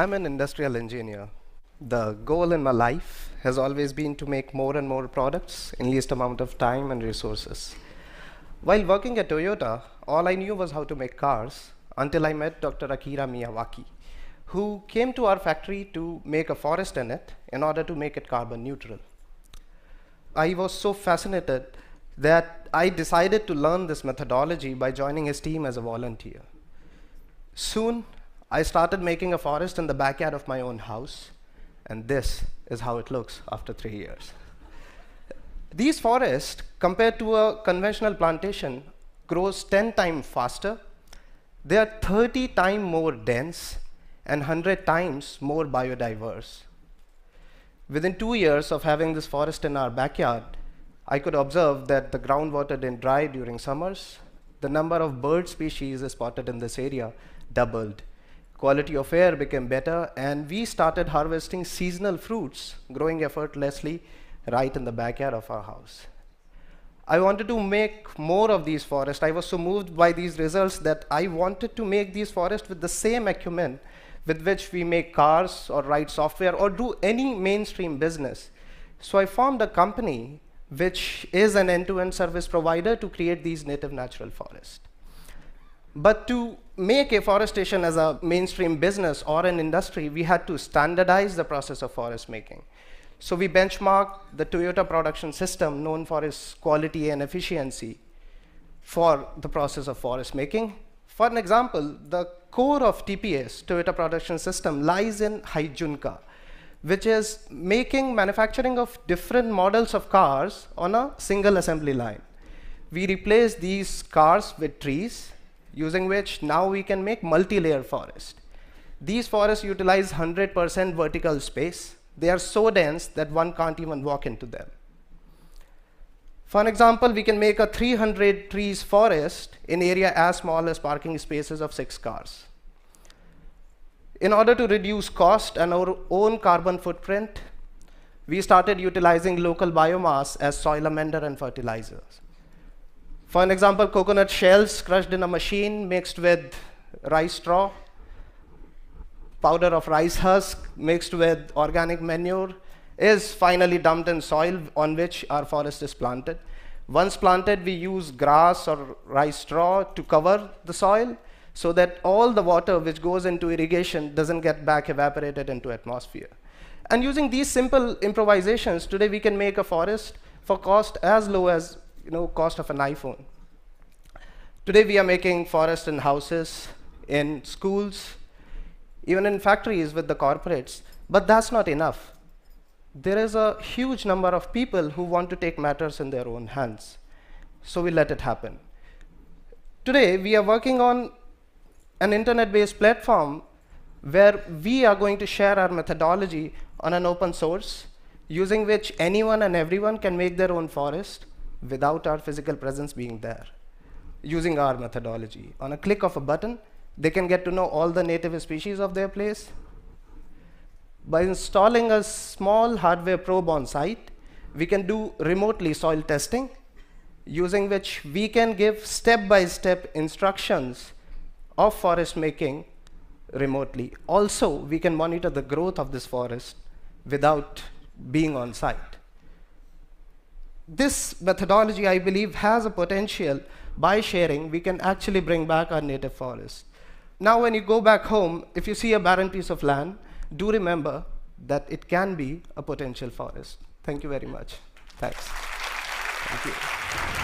I'm an industrial engineer. The goal in my life has always been to make more and more products in least amount of time and resources. While working at Toyota, all I knew was how to make cars until I met Dr. Akira Miyawaki, who came to our factory to make a forest in it in order to make it carbon neutral. I was so fascinated that I decided to learn this methodology by joining his team as a volunteer. Soon, I started making a forest in the backyard of my own house, and this is how it looks after 3 years. These forests, compared to a conventional plantation, grows 10 times faster. They are 30 times more dense and 100 times more biodiverse. Within 2 years of having this forest in our backyard, I could observe that the groundwater didn't dry during summers. The number of bird species spotted in this area doubled. Quality of air became better, and we started harvesting seasonal fruits, growing effortlessly right in the backyard of our house. I wanted to make more of these forests. I was so moved by these results that I wanted to make these forests with the same acumen with which we make cars or write software or do any mainstream business. So I formed a company which is an end-to-end service provider to create these native natural forests. But to make afforestation as a mainstream business or an industry, we had to standardize the process of forest making. So we benchmarked the Toyota production system, known for its quality and efficiency, for the process of forest making. For an example, the core of TPS, Toyota production system, lies in Haijunka, which is manufacturing of different models of cars on a single assembly line. We replace these cars with trees, using which now we can make multi-layer forest. These forests utilize 100% vertical space. They are so dense that one can't even walk into them. For an example, we can make a 300 trees forest in area as small as parking spaces of 6 cars. In order to reduce cost and our own carbon footprint, we started utilizing local biomass as soil amender and fertilizers. For an example, coconut shells crushed in a machine mixed with rice straw, powder of rice husk mixed with organic manure is finally dumped in soil on which our forest is planted. Once planted, we use grass or rice straw to cover the soil so that all the water which goes into irrigation doesn't get back evaporated into atmosphere. And using these simple improvisations, today we can make a forest for cost as low as cost of an iPhone. Today we are making forests in houses, in schools, even in factories with the corporates, but that's not enough. There is a huge number of people who want to take matters in their own hands, so we let it happen. Today we are working on an internet-based platform where we are going to share our methodology on an open source, using which anyone and everyone can make their own forest without our physical presence being there, using our methodology. On a click of a button, they can get to know all the native species of their place. By installing a small hardware probe on site, we can do remotely soil testing, using which we can give step-by-step instructions of forest making remotely. Also, we can monitor the growth of this forest without being on site. This methodology, I believe, has a potential. By sharing, we can actually bring back our native forest. Now, when you go back home, if you see a barren piece of land, do remember that it can be a potential forest. Thank you very much. Thanks. Thank you.